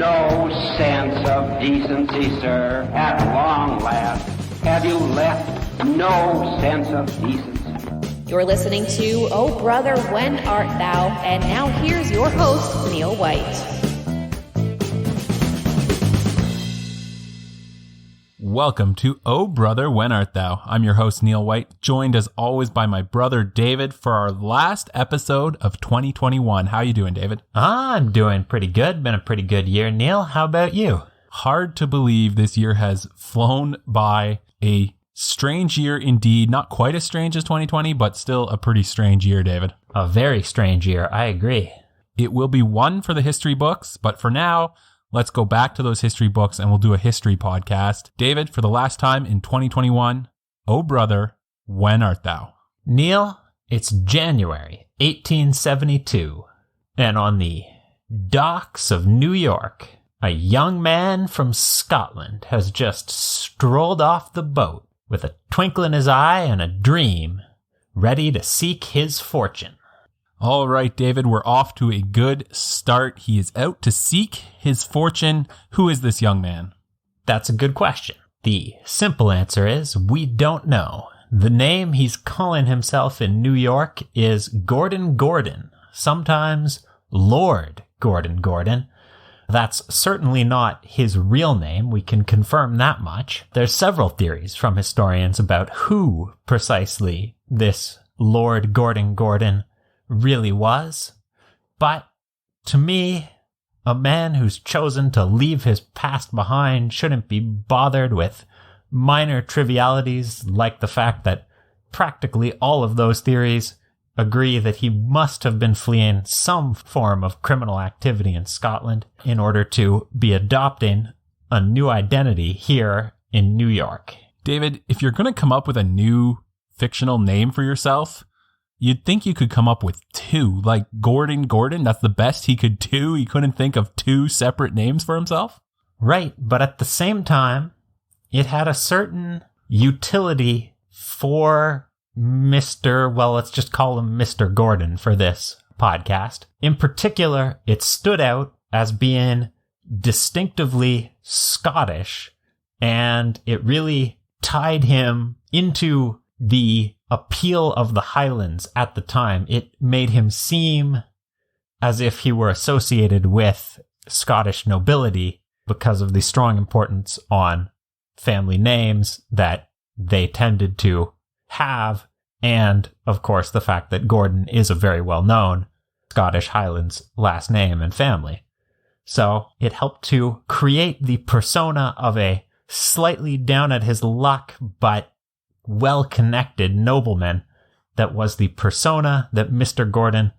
no sense of decency, sir, at long last. Have you left no sense of decency? You're listening to Oh Brother, When Art Thou? And now here's your host, Neil White. Welcome to Oh Brother, When Art Thou? I'm your host, Neil White, joined as always by my brother, David, for our last episode of 2021. How you doing, David? I'm doing pretty good. Been a pretty good year, Neil. How about you? Hard to believe this year has flown by. A strange year indeed. Not quite as strange as 2020, but still a pretty strange year, David. A very strange year. I agree. It will be one for the history books, but for now, let's go back to those history books and we'll do a history podcast. David, for the last time in 2021, oh brother, when art thou? Neil, it's January 1872, and on the docks of New York, a young man from Scotland has just strolled off the boat with a twinkle in his eye and a dream, ready to seek his fortune. All right, David, we're off to a good start. He is out to seek his fortune. Who is this young man? That's a good question. The simple answer is we don't know. The name he's calling himself in New York is Gordon Gordon, sometimes Lord Gordon Gordon. That's certainly not his real name. We can confirm that much. There's several theories from historians about who precisely this Lord Gordon Gordon really was. But to me, a man who's chosen to leave his past behind shouldn't be bothered with minor trivialities like the fact that practically all of those theories agree that he must have been fleeing some form of criminal activity in Scotland in order to be adopting a new identity here in New York. David, if you're going to come up with a new fictional name for yourself, you'd think you could come up with two, like Gordon Gordon. That's the best he could do. He couldn't think of two separate names for himself. Right, but at the same time, it had a certain utility for let's just call him Mr. Gordon for this podcast. In particular, it stood out as being distinctively Scottish, and it really tied him into the appeal of the Highlands at the time. It made him seem as if he were associated with Scottish nobility because of the strong importance on family names that they tended to have, and of course the fact that Gordon is a very well-known Scottish Highlands last name and family. So it helped to create the persona of a slightly down at his luck but well-connected nobleman that was the persona that Mr. Gordon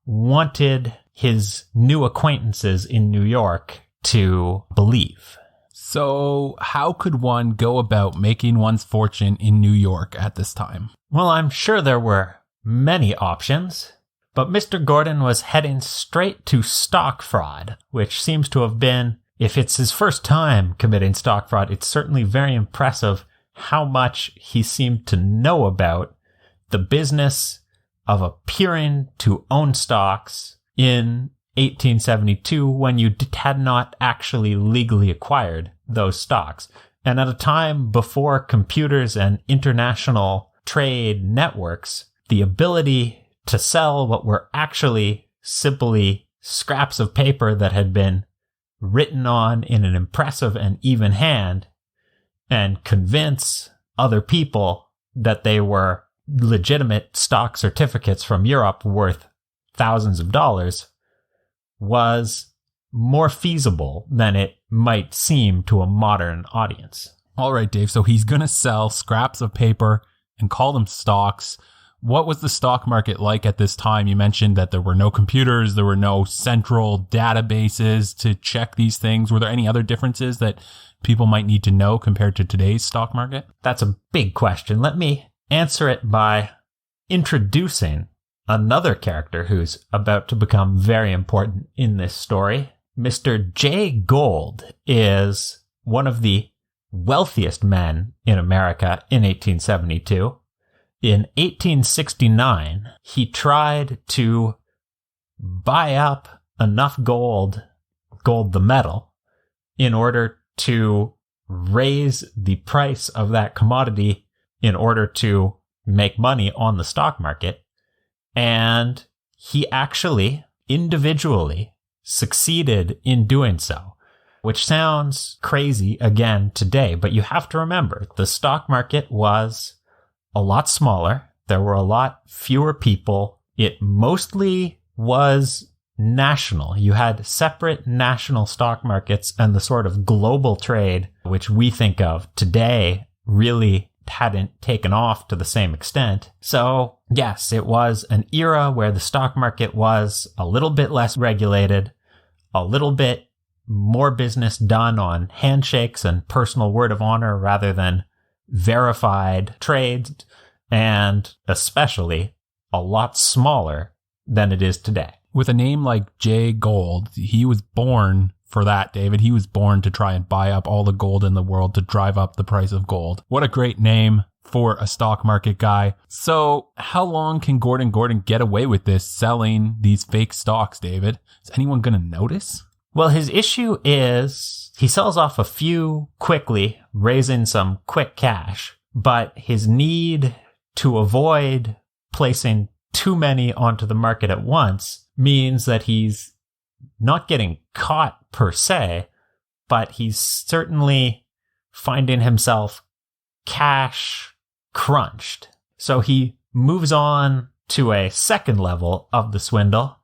wanted his new acquaintances in New York to believe. So how could one go about making one's fortune in New York at this time? Well, I'm sure there were many options, but Mr. Gordon was heading straight to stock fraud, which seems to have been, if it's his first time committing stock fraud, it's certainly very impressive how much he seemed to know about the business of appearing to own stocks in 1872 when you had not actually legally acquired those stocks. And at a time before computers and international trade networks, the ability to sell what were actually simply scraps of paper that had been written on in an impressive and even hand and convince other people that they were legitimate stock certificates from Europe worth thousands of dollars was more feasible than it might seem to a modern audience. All right, Dave. So he's going to sell scraps of paper and call them stocks. What was the stock market like at this time? You mentioned that there were no computers, there were no central databases to check these things. Were there any other differences that people might need to know compared to today's stock market? That's a big question. Let me answer it by introducing another character who's about to become very important in this story. Mr. Jay Gould is one of the wealthiest men in America in 1872. In 1869, he tried to buy up enough gold the metal, in order to raise the price of that commodity in order to make money on the stock market. And he actually individually succeeded in doing so, which sounds crazy again today. But you have to remember, the stock market was a lot smaller. There were a lot fewer people. It mostly was national. You had separate national stock markets, and the sort of global trade, which we think of today, really hadn't taken off to the same extent. So yes, it was an era where the stock market was a little bit less regulated, a little bit more business done on handshakes and personal word of honor rather than verified trades, and especially a lot smaller than it is today. With a name like Jay Gould, he was born for that, David. He was born to try and buy up all the gold in the world, to drive up the price of gold. What a great name for a stock market guy. So how long can Gordon get away with this, selling these fake stocks, David? Is anyone going to notice? Well, his issue is he sells off a few quickly, raising some quick cash, but his need to avoid placing too many onto the market at once means that he's not getting caught per se, but he's certainly finding himself cash crunched. So he moves on to a second level of the swindle,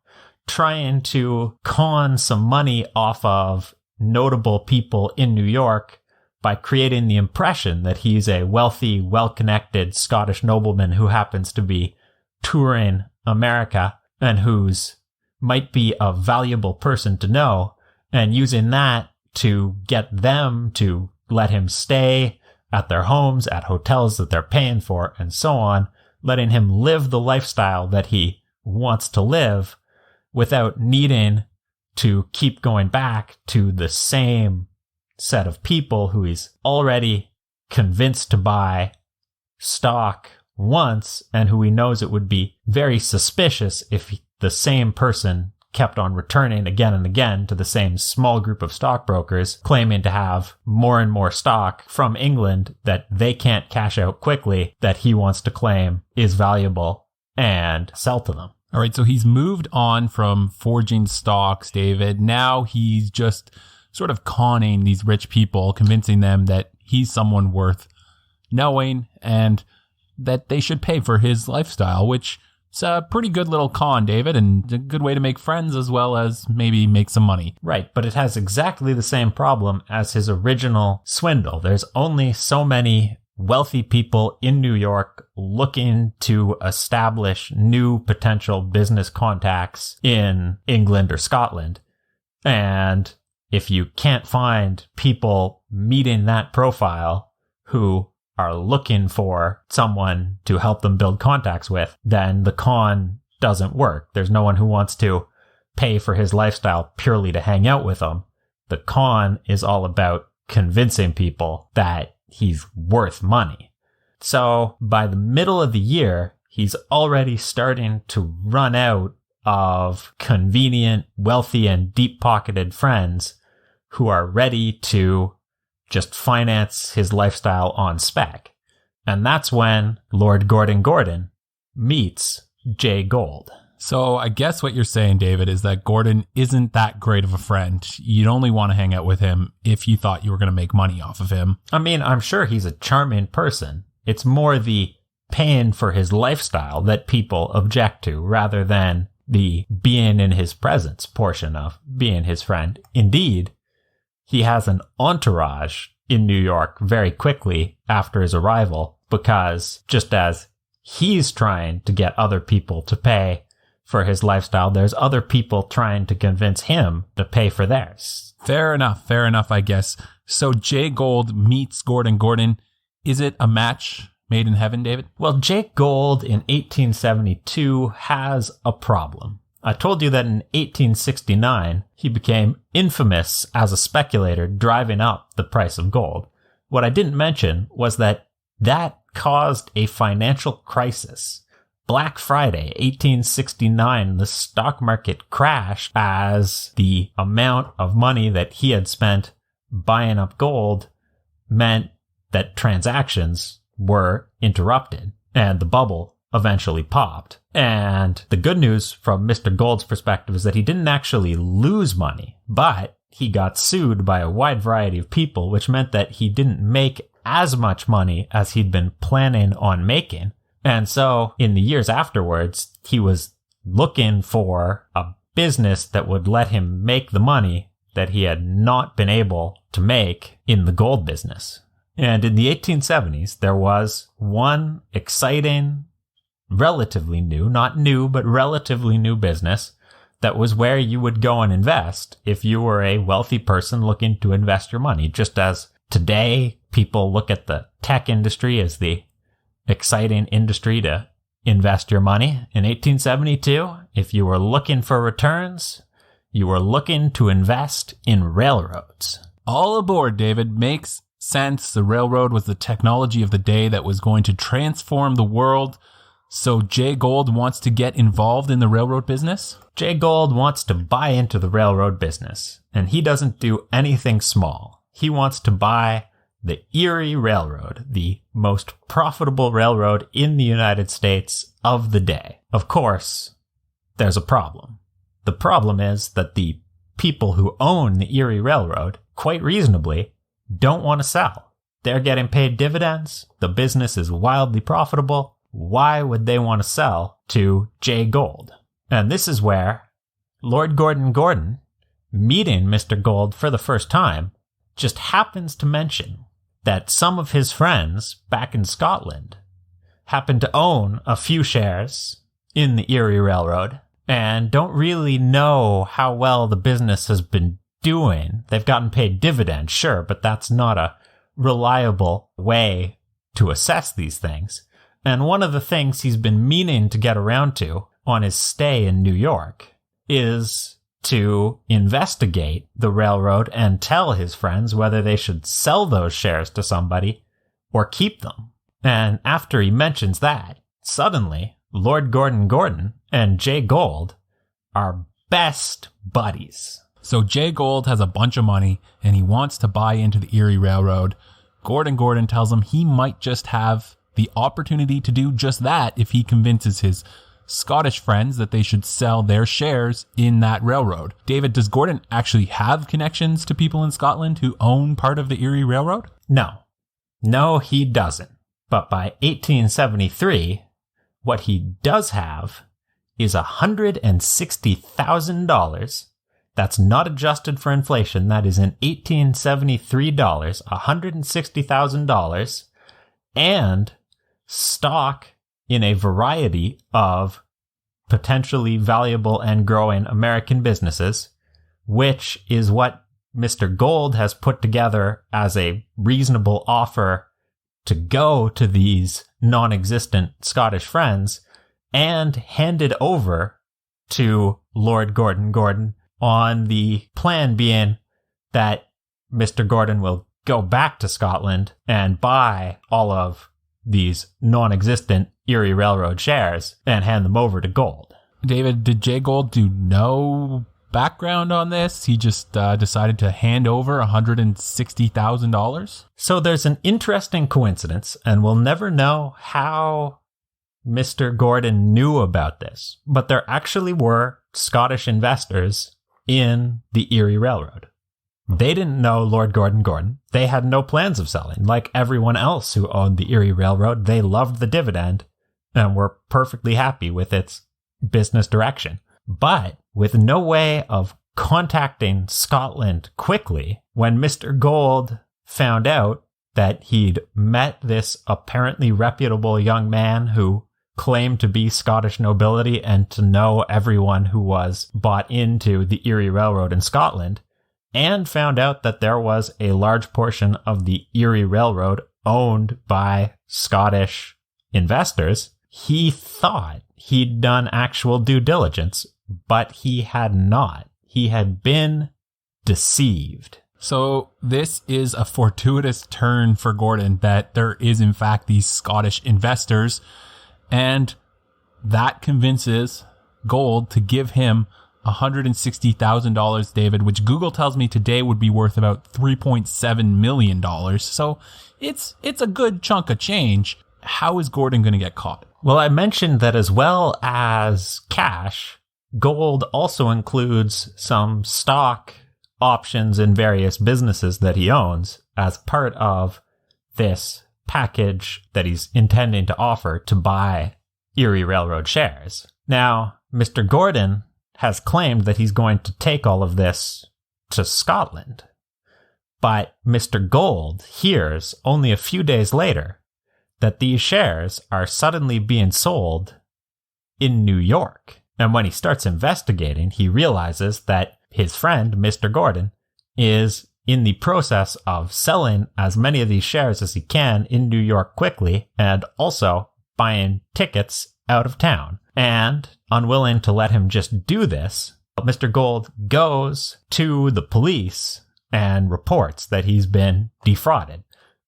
trying to con some money off of notable people in New York by creating the impression that he's a wealthy, well-connected Scottish nobleman who happens to be touring America and who's might be a valuable person to know, and using that to get them to let him stay at their homes, at hotels that they're paying for, and so on, letting him live the lifestyle that he wants to live without needing to keep going back to the same set of people who he's already convinced to buy stock once, and who he knows it would be very suspicious if the same person kept on returning again and again to the same small group of stockbrokers, claiming to have more and more stock from England that they can't cash out quickly, that he wants to claim is valuable and sell to them. All right, so he's moved on from forging stocks, David. Now he's just sort of conning these rich people, convincing them that he's someone worth knowing and that they should pay for his lifestyle, which is a pretty good little con, David, and a good way to make friends as well as maybe make some money. Right, but it has exactly the same problem as his original swindle. There's only so many wealthy people in New York looking to establish new potential business contacts in England or Scotland. And if you can't find people meeting that profile who are looking for someone to help them build contacts with, then the con doesn't work. There's no one who wants to pay for his lifestyle purely to hang out with them. The con is all about convincing people that he's worth money. So by the middle of the year, he's already starting to run out of convenient, wealthy, and deep-pocketed friends who are ready to just finance his lifestyle on spec. And that's when Lord Gordon meets Jay Gould. So I guess what you're saying, David, is that Gordon isn't that great of a friend. You'd only want to hang out with him if you thought you were going to make money off of him. I mean, I'm sure he's a charming person. It's more the paying for his lifestyle that people object to rather than the being in his presence portion of being his friend. Indeed, he has an entourage in New York very quickly after his arrival, because just as he's trying to get other people to pay for his lifestyle, there's other people trying to convince him to pay for theirs. Fair enough, I guess. So Jay Gould meets Gordon. Is it a match made in heaven, David? Well, Jay Gould in 1872 has a problem. I told you that in 1869, he became infamous as a speculator driving up the price of gold. What I didn't mention was that caused a financial crisis. Black Friday, 1869, the stock market crashed as the amount of money that he had spent buying up gold meant that transactions were interrupted and the bubble eventually popped. And the good news from Mr. Gold's perspective is that he didn't actually lose money, but he got sued by a wide variety of people, which meant that he didn't make as much money as he'd been planning on making. And so in the years afterwards, he was looking for a business that would let him make the money that he had not been able to make in the gold business. And in the 1870s, there was one exciting, relatively new, not new, but relatively new business that was where you would go and invest if you were a wealthy person looking to invest your money. Just as today, people look at the tech industry as the exciting industry to invest your money. In 1872, if you were looking for returns, you were looking to invest in railroads. All aboard, David. Makes sense. The railroad was the technology of the day that was going to transform the world. So Jay Gould wants to get involved in the railroad business? Jay Gould wants to buy into the railroad business, and he doesn't do anything small. He wants to buy the Erie Railroad, the most profitable railroad in the United States of the day. Of course, there's a problem. The problem is that the people who own the Erie Railroad, quite reasonably, don't want to sell. They're getting paid dividends. The business is wildly profitable. Why would they want to sell to Jay Gould? And this is where Lord Gordon, meeting Mr. Gould for the first time, just happens to mention that some of his friends back in Scotland happen to own a few shares in the Erie Railroad and don't really know how well the business has been doing. They've gotten paid dividends, sure, but that's not a reliable way to assess these things. And one of the things he's been meaning to get around to on his stay in New York is to investigate the railroad and tell his friends whether they should sell those shares to somebody or keep them. And after he mentions that, suddenly Lord Gordon and Jay Gould are best buddies. So Jay Gould has a bunch of money and he wants to buy into the Erie Railroad. Gordon tells him he might just have the opportunity to do just that if he convinces his Scottish friends that they should sell their shares in that railroad. David, does Gordon actually have connections to people in Scotland who own part of the Erie Railroad? No, he doesn't. But by 1873, what he does have is $160,000. That's not adjusted for inflation. That is in 1873 dollars, $160,000, and stock in a variety of potentially valuable and growing American businesses, which is what Mr. Gould has put together as a reasonable offer to go to these non-existent Scottish friends and handed over to Lord Gordon on the plan being that Mr. Gordon will go back to Scotland and buy all of these non-existent Erie Railroad shares and hand them over to Gould. David, did Jay Gould do no background on this? He just decided to hand over $160,000? So there's an interesting coincidence, and we'll never know how Mr. Gordon knew about this, but there actually were Scottish investors in the Erie Railroad. They didn't know Lord Gordon. They had no plans of selling. Like everyone else who owned the Erie Railroad, they loved the dividend and were perfectly happy with its business direction. But with no way of contacting Scotland quickly, when Mr. Gould found out that he'd met this apparently reputable young man who claimed to be Scottish nobility and to know everyone who was bought into the Erie Railroad in Scotland, and found out that there was a large portion of the Erie Railroad owned by Scottish investors, he thought he'd done actual due diligence, but he had not. He had been deceived. So this is a fortuitous turn for Gordon that there is in fact these Scottish investors, and that convinces Gould to give him $160,000, David, which Google tells me today would be worth about $3.7 million. So it's a good chunk of change. How is Gordon going to get caught? Well, I mentioned that as well as cash, gold also includes some stock options in various businesses that he owns as part of this package that he's intending to offer to buy Erie Railroad shares. Now, Mr. Gordon has claimed that he's going to take all of this to Scotland. But Mr. Gold hears only a few days later that these shares are suddenly being sold in New York. And when he starts investigating, he realizes that his friend, Mr. Gordon, is in the process of selling as many of these shares as he can in New York quickly, and also buying tickets out of town. And unwilling to let him just do this, Mr. Gold goes to the police and reports that he's been defrauded.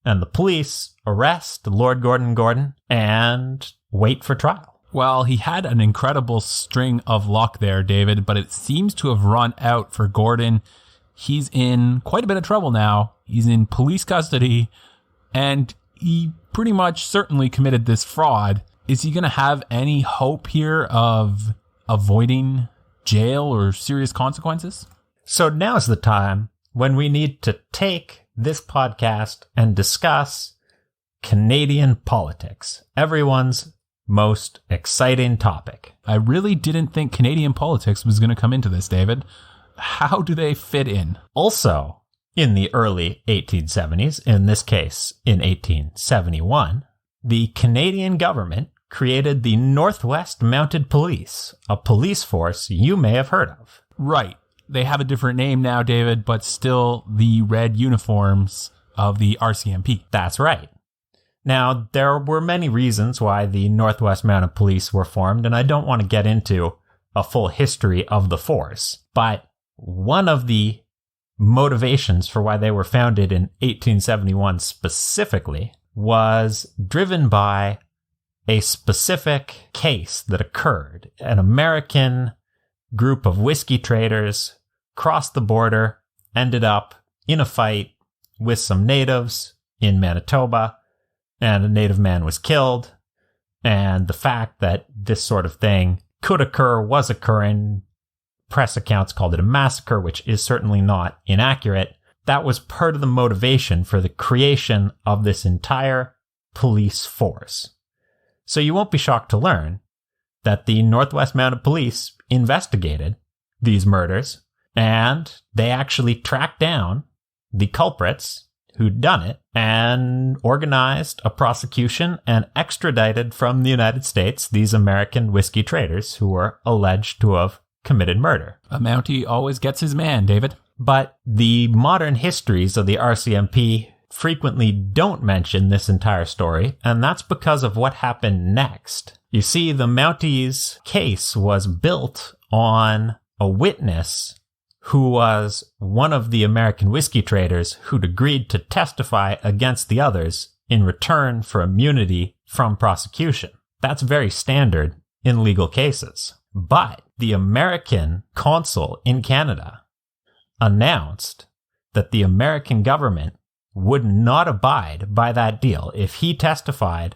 And the police arrest Lord Gordon and wait for trial. Well, he had an incredible string of luck there, David, but it seems to have run out for Gordon. He's in quite a bit of trouble now. He's in police custody, and he pretty much certainly committed this fraud. Is he going to have any hope here of avoiding jail or serious consequences? So now's the time when we need to take this podcast and discuss Canadian politics, everyone's most exciting topic. I really didn't think Canadian politics was going to come into this, David. How do they fit in? Also, in the early 1870s, in this case, in 1871, the Canadian government created the Northwest Mounted Police, a police force you may have heard of. Right. They have a different name now, David, but still the red uniforms of the RCMP. That's right. Now, there were many reasons why the Northwest Mounted Police were formed, and I don't want to get into a full history of the force, but one of the motivations for why they were founded in 1871 specifically was driven by a specific case that occurred. An American group of whiskey traders crossed the border, ended up in a fight with some natives in Manitoba, and a native man was killed. And the fact that this sort of thing could occur was occurring. Press accounts called it a massacre, which is certainly not inaccurate. That was part of the motivation for the creation of this entire police force. So you won't be shocked to learn that the Northwest Mounted Police investigated these murders, and they actually tracked down the culprits who'd done it and organized a prosecution and extradited from the United States these American whiskey traders who were alleged to have committed murder. A Mountie always gets his man, David. But the modern histories of the RCMP frequently don't mention this entire story, and that's because of what happened next. You see, the Mounties' case was built on a witness who was one of the American whiskey traders who'd agreed to testify against the others in return for immunity from prosecution. That's very standard in legal cases. But the American consul in Canada announced that the American government would not abide by that deal. If he testified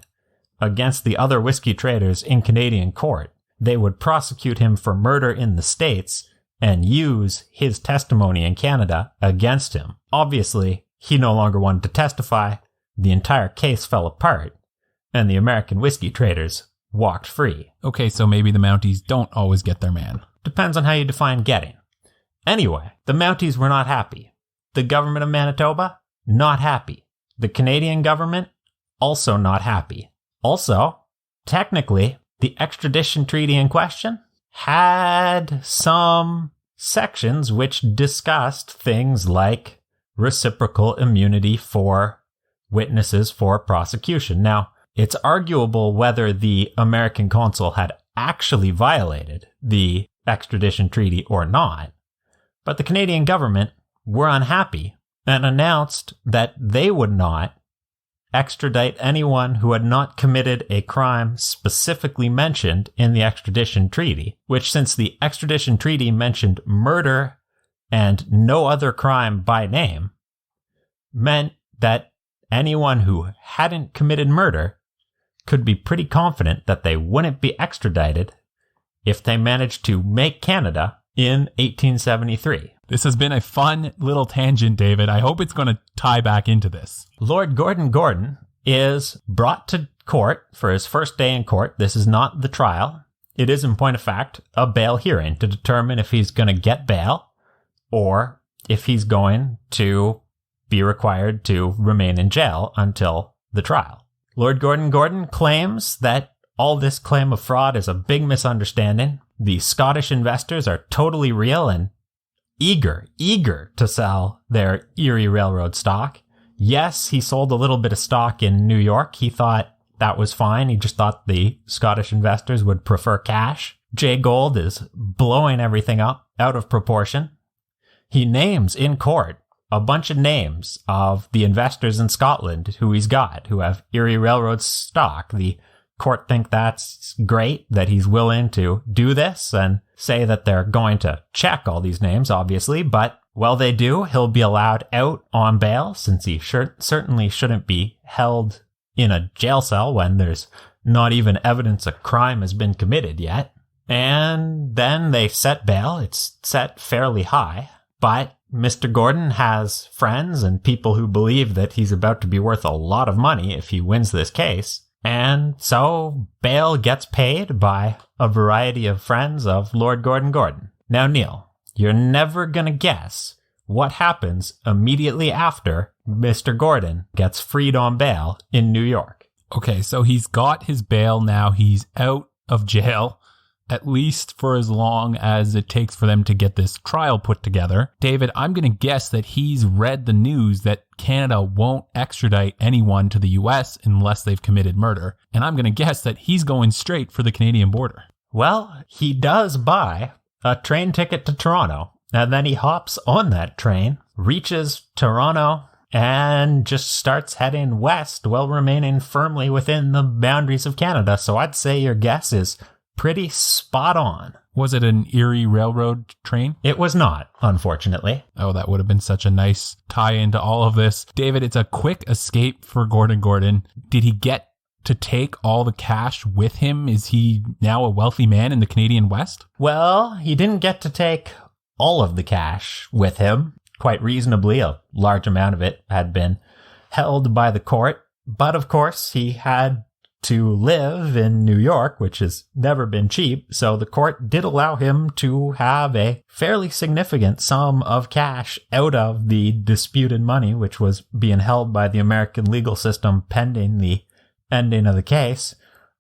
against the other whiskey traders in Canadian court, they would prosecute him for murder in the States and use his testimony in Canada against him. Obviously, he no longer wanted to testify. The entire case fell apart, and the American whiskey traders walked free. Okay, so maybe the Mounties don't always get their man. Depends on how you define getting. Anyway, the Mounties were not happy. The government of Manitoba, not happy. The Canadian government, also not happy. Also, technically, the extradition treaty in question had some sections which discussed things like reciprocal immunity for witnesses for prosecution. Now, it's arguable whether the American consul had actually violated the extradition treaty or not, but the Canadian government were unhappy and announced that they would not extradite anyone who had not committed a crime specifically mentioned in the extradition treaty, which, since the extradition treaty mentioned murder and no other crime by name, meant that anyone who hadn't committed murder could be pretty confident that they wouldn't be extradited if they managed to make Canada in 1873. This has been a fun little tangent, David. I hope it's going to tie back into this. Lord Gordon is brought to court for his first day in court. This is not the trial. It is, in point of fact, a bail hearing to determine if he's going to get bail or if he's going to be required to remain in jail until the trial. Lord Gordon claims that all this claim of fraud is a big misunderstanding. The Scottish investors are totally real and eager to sell their Erie Railroad stock. Yes, he sold a little bit of stock in New York. He thought that was fine. He just thought the Scottish investors would prefer cash. Jay Gould is blowing everything up out of proportion. He names in court a bunch of names of the investors in Scotland who he's got, who have Erie Railroad stock. The court think that's great, that he's willing to do this and say that they're going to check all these names, obviously. But while they do, he'll be allowed out on bail, since he certainly shouldn't be held in a jail cell when there's not even evidence a crime has been committed yet. And then they set bail. It's set fairly high, but Mr. Gordon has friends and people who believe that he's about to be worth a lot of money if he wins this case. And so bail gets paid by a variety of friends of Lord Gordon. Now, Neil, you're never going to guess what happens immediately after Mr. Gordon gets freed on bail in New York. Okay, so he's got his bail now. He's out of jail, at least for as long as it takes for them to get this trial put together. David, I'm going to guess that he's read the news that Canada won't extradite anyone to the US unless they've committed murder. And I'm going to guess that he's going straight for the Canadian border. Well, he does buy a train ticket to Toronto, and then he hops on that train, reaches Toronto, and just starts heading west while remaining firmly within the boundaries of Canada. So I'd say your guess is pretty spot on. Was it an Erie Railroad train? It was not, unfortunately. Oh, that would have been such a nice tie into all of this. David, it's a quick escape for Gordon. Did he get to take all the cash with him? Is he now a wealthy man in the Canadian West? Well, he didn't get to take all of the cash with him. Quite reasonably, a large amount of it had been held by the court. But of course, he had to live in New York, which has never been cheap, so the court did allow him to have a fairly significant sum of cash out of the disputed money, which was being held by the American legal system pending the ending of the case.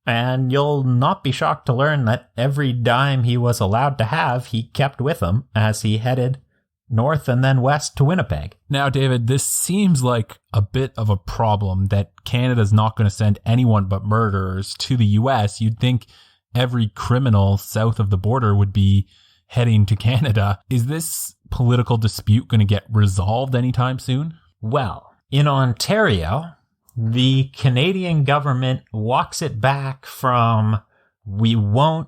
And you'll not be shocked to learn that every dime he was allowed to have, he kept with him as he headed north and then west to Winnipeg. Now, David, this seems like a bit of a problem that Canada's not going to send anyone but murderers to the US. You'd think every criminal south of the border would be heading to Canada. Is this political dispute going to get resolved anytime soon? Well, in Ontario, the Canadian government walks it back from "we won't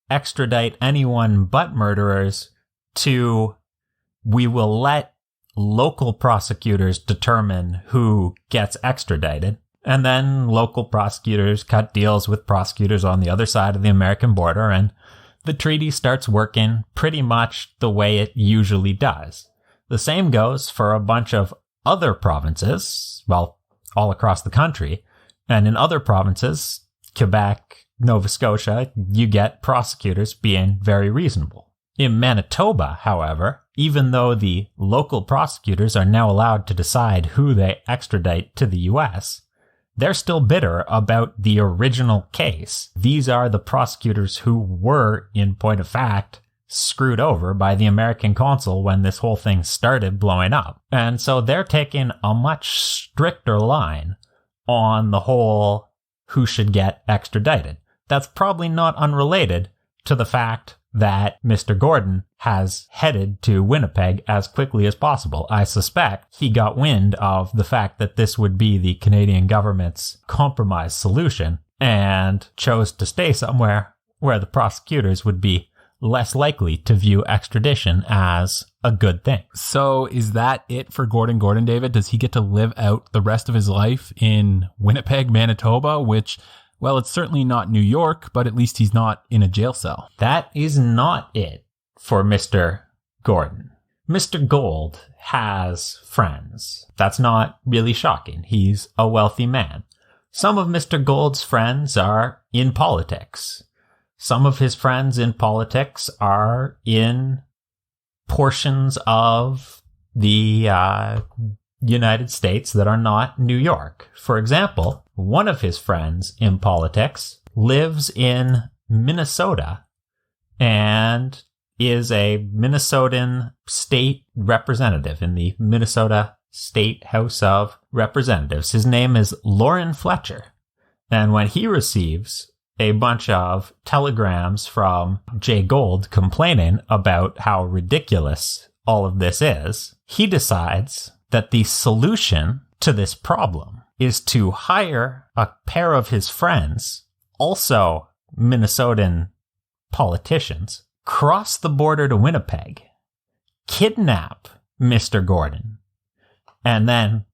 extradite anyone but murderers" to "we will let local prosecutors determine who gets extradited." And then local prosecutors cut deals with prosecutors on the other side of the American border, and the treaty starts working pretty much the way it usually does. The same goes for a bunch of other provinces, well, all across the country. And in other provinces, Quebec, Nova Scotia, you get prosecutors being very reasonable. In Manitoba, however, even though the local prosecutors are now allowed to decide who they extradite to the US, they're still bitter about the original case. These are the prosecutors who were, in point of fact, screwed over by the American consul when this whole thing started blowing up. And so they're taking a much stricter line on the whole who should get extradited. That's probably not unrelated to the fact that Mr. Gordon has headed to Winnipeg as quickly as possible. I suspect he got wind of the fact that this would be the Canadian government's compromise solution and chose to stay somewhere where the prosecutors would be less likely to view extradition as a good thing. So is that it for Gordon Gordon, David? Does he get to live out the rest of his life in Winnipeg, Manitoba, which, well, it's certainly not New York, but at least he's not in a jail cell? That is not it for Mr. Gordon. Mr. Gold has friends. That's not really shocking. He's a wealthy man. Some of Mr. Gold's friends are in politics. Some of his friends in politics are in portions of the United States that are not New York. For example, one of his friends in politics lives in Minnesota and is a Minnesotan state representative in the Minnesota State House of Representatives. His name is Lauren Fletcher. And when he receives a bunch of telegrams from Jay Gold complaining about how ridiculous all of this is, he decides that the solution to this problem is to hire a pair of his friends, also Minnesotan politicians, cross the border to Winnipeg, kidnap Mr. Gordon, and then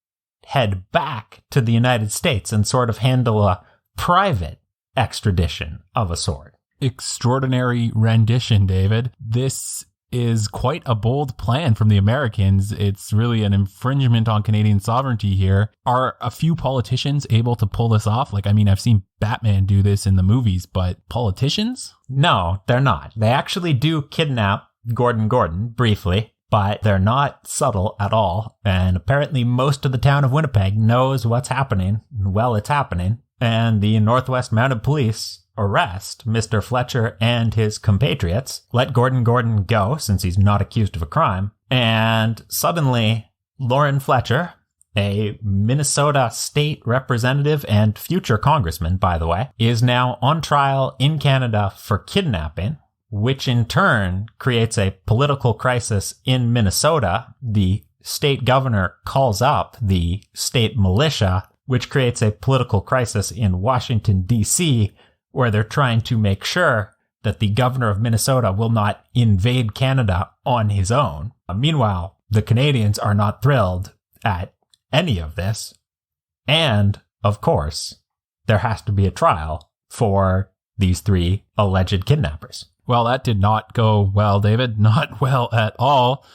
head back to the United States and sort of handle a private extradition of a sort. Extraordinary rendition, David. This is quite a bold plan from the Americans. It's really an infringement on Canadian sovereignty here. Are a few politicians able to pull this off? Like, I mean, I've seen Batman do this in the movies, but politicians? No, they're not. They actually do kidnap Gordon Gordon briefly, but they're not subtle at all. And apparently most of the town of Winnipeg knows what's happening. Well, it's happening. And the Northwest Mounted Police arrest Mr. Fletcher and his compatriots, let Gordon Gordon go since he's not accused of a crime. And suddenly, Lauren Fletcher, a Minnesota state representative and future congressman, by the way, is now on trial in Canada for kidnapping, which in turn creates a political crisis in Minnesota. The state governor calls up the state militia, which creates a political crisis in Washington, D.C., where they're trying to make sure that the governor of Minnesota will not invade Canada on his own. Meanwhile, the Canadians are not thrilled at any of this. And, of course, there has to be a trial for these three alleged kidnappers. Well, that did not go well, David. Not well at all.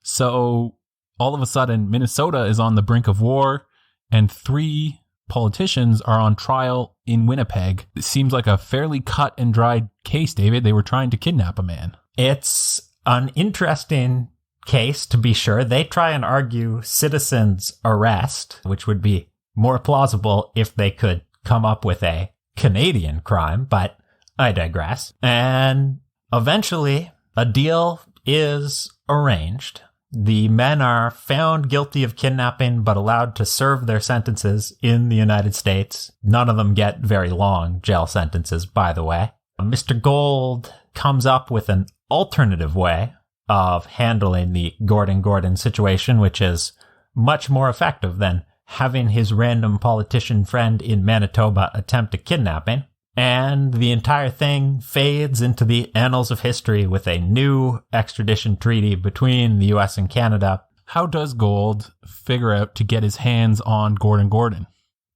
So, all of a sudden, Minnesota is on the brink of war, and three politicians are on trial in Winnipeg. It seems like a fairly cut and dried case, David. They were trying to kidnap a man. It's an interesting case, to be sure. They try and argue citizen's arrest, which would be more plausible if they could come up with a Canadian crime, but I digress. And eventually, a deal is arranged. The men are found guilty of kidnapping, but allowed to serve their sentences in the United States. None of them get very long jail sentences, by the way. Mr. Gold comes up with an alternative way of handling the Gordon Gordon situation, which is much more effective than having his random politician friend in Manitoba attempt a kidnapping. And the entire thing fades into the annals of history with a new extradition treaty between the US and Canada. How does Gold figure out to get his hands on Gordon Gordon?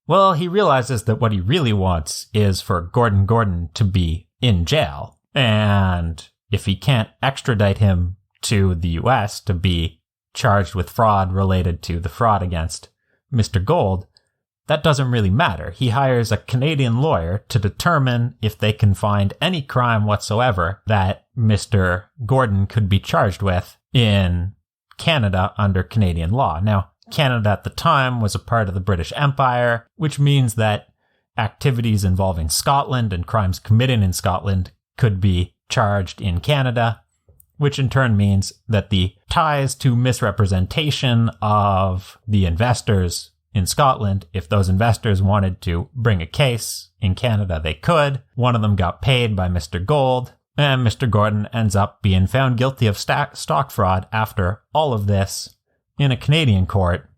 Well, he realizes that what he really wants is for Gordon Gordon to be in jail. And if he can't extradite him to the US to be charged with fraud related to the fraud against Mr. Gold, that doesn't really matter. He hires a Canadian lawyer to determine if they can find any crime whatsoever that Mr. Gordon could be charged with in Canada under Canadian law. Now, Canada at the time was a part of the British Empire, which means that activities involving Scotland and crimes committed in Scotland could be charged in Canada, which in turn means that the ties to misrepresentation of the investors in Scotland, if those investors wanted to bring a case in Canada, they could. One of them got paid by Mr. Gold, And Mr. Gordon ends up being found guilty of stock fraud after all of this in a Canadian court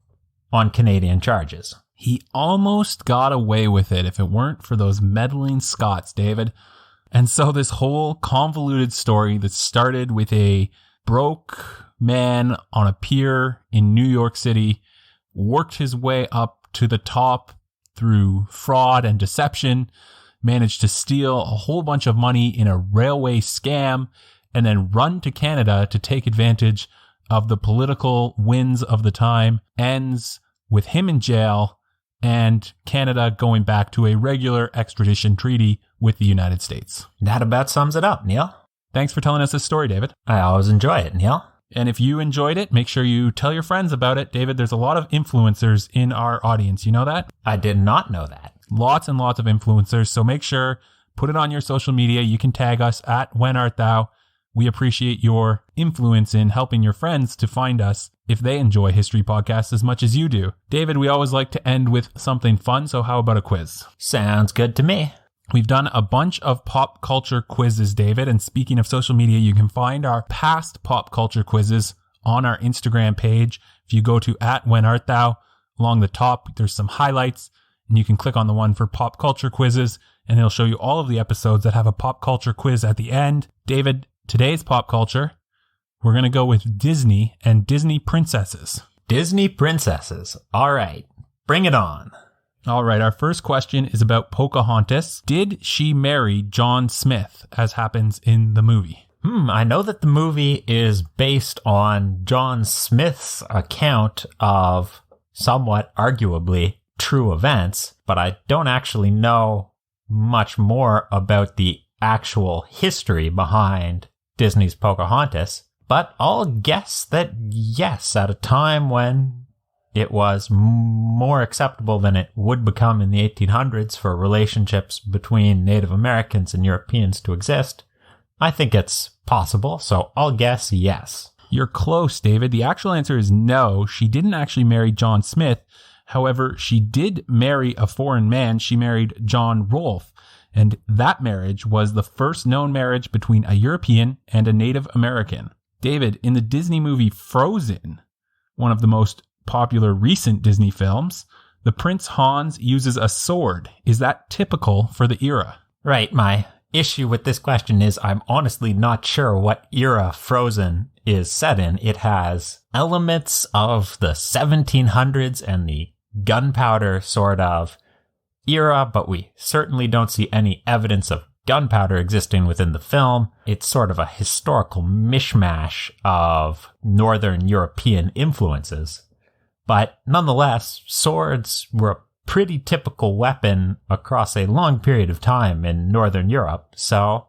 on Canadian charges. He almost got away with it if it weren't for those meddling Scots, David. And so this whole convoluted story that started with a broke man on a pier in New York City worked his way up to the top through fraud and deception, managed to steal a whole bunch of money in a railway scam, and then run to Canada to take advantage of the political winds of the time, ends with him in jail and Canada going back to a regular extradition treaty with the United States. That about sums it up, Neil. Thanks for telling us this story, David. I always enjoy it, Neil. And if you enjoyed it, make sure you tell your friends about it. David, there's a lot of influencers in our audience. You know that? I did not know that. Lots and lots of influencers. So make sure, put it on your social media. You can tag us at When Art Thou. We appreciate your influence in helping your friends to find us if they enjoy history podcasts as much as you do. David, we always like to end with something fun. So how about a quiz? Sounds good to me. We've done a bunch of pop culture quizzes, David. And speaking of social media, you can find our past pop culture quizzes on our Instagram page. If you go to @WhenArtThou, along the top, there's some highlights, and you can click on the one for pop culture quizzes, and it'll show you all of the episodes that have a pop culture quiz at the end. David, today's pop culture, we're going to go with Disney and Disney princesses. Disney princesses. All right. Bring it on. All right, our first question is about Pocahontas. Did she marry John Smith, as happens in the movie? I know that the movie is based on John Smith's account of somewhat arguably true events, but I don't actually know much more about the actual history behind Disney's Pocahontas. But I'll guess that yes, at a time when it was more acceptable than it would become in the 1800s for relationships between Native Americans and Europeans to exist, I think it's possible, so I'll guess yes. You're close, David. The actual answer is no. She didn't actually marry John Smith. However, she did marry a foreign man. She married John Rolfe, and that marriage was the first known marriage between a European and a Native American. David, in the Disney movie Frozen, one of the most popular recent Disney films, the Prince Hans uses a sword. Is that typical for the era? Right. My issue with this question is I'm honestly not sure what era Frozen is set in. It has elements of the 1700s and the gunpowder sort of era, but we certainly don't see any evidence of gunpowder existing within the film. It's sort of a historical mishmash of Northern European influences. But nonetheless, swords were a pretty typical weapon across a long period of time in Northern Europe. So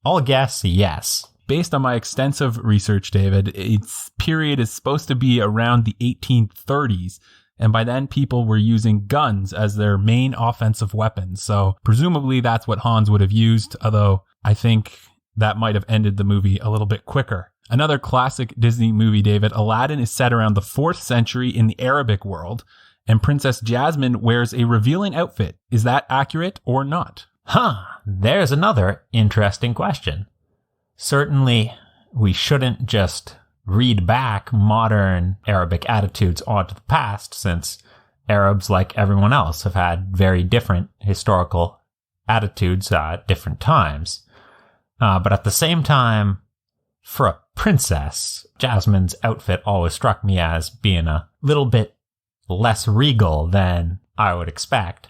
I'll guess yes. Based on my extensive research, David, its period is supposed to be around the 1830s. And by then, people were using guns as their main offensive weapons. So presumably that's what Hans would have used, although I think that might have ended the movie a little bit quicker. Another classic Disney movie, David, Aladdin, is set around the 4th century in the Arabic world, and Princess Jasmine wears a revealing outfit. Is that accurate or not? There's another interesting question. Certainly, we shouldn't just read back modern Arabic attitudes onto the past, since Arabs, like everyone else, have had very different historical attitudes at different times. But at the same time, for a princess, Jasmine's outfit always struck me as being a little bit less regal than I would expect.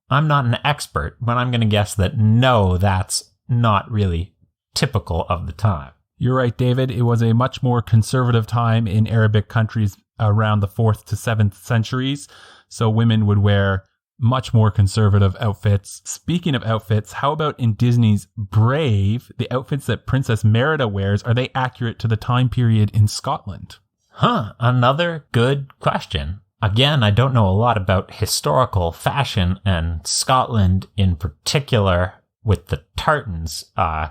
I'm not an expert, but I'm going to guess that no, that's not really typical of the time. You're right, David. It was a much more conservative time in Arabic countries around the 4th to 7th centuries, so women would wear much more conservative outfits. Speaking of outfits, how about in Disney's Brave, the outfits that Princess Merida wears, are they accurate to the time period in Scotland? Another good question. Again, I don't know a lot about historical fashion, and Scotland in particular with the tartans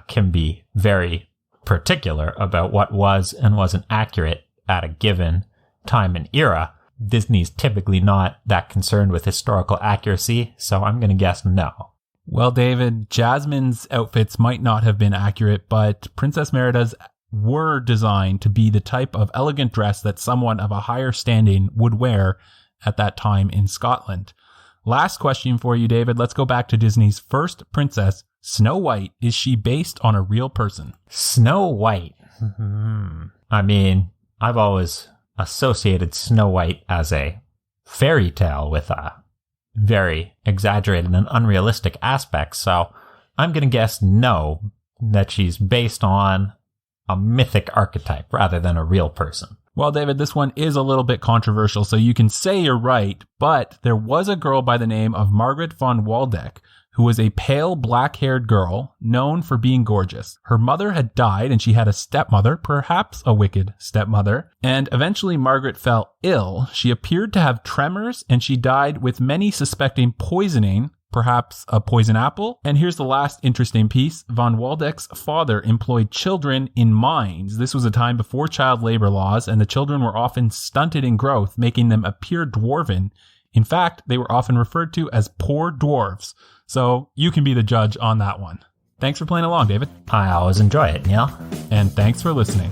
can be very particular about what was and wasn't accurate at a given time and era. Disney's typically not that concerned with historical accuracy, so I'm going to guess no. Well, David, Jasmine's outfits might not have been accurate, but Princess Merida's were designed to be the type of elegant dress that someone of a higher standing would wear at that time in Scotland. Last question for you, David. Let's go back to Disney's first princess, Snow White. Is she based on a real person? Snow White. I mean, I've always associated Snow White as a fairy tale with a very exaggerated and unrealistic aspects. So I'm going to guess no, that she's based on a mythic archetype rather than a real person. Well, David, this one is a little bit controversial, so you can say you're right, but there was a girl by the name of Margaret Von Waldek who was a pale black-haired girl known for being gorgeous. Her mother had died and she had a stepmother, perhaps a wicked stepmother, and eventually Margaret fell ill. She appeared to have tremors and she died with many suspecting poisoning, perhaps a poison apple. And here's the last interesting piece. Von Waldek's father employed children in mines. This was a time before child labor laws, and the children were often stunted in growth, making them appear dwarven. In fact, they were often referred to as poor dwarves. So you can be the judge on that one. Thanks for playing along, David. I always enjoy it, Neil. And thanks for listening.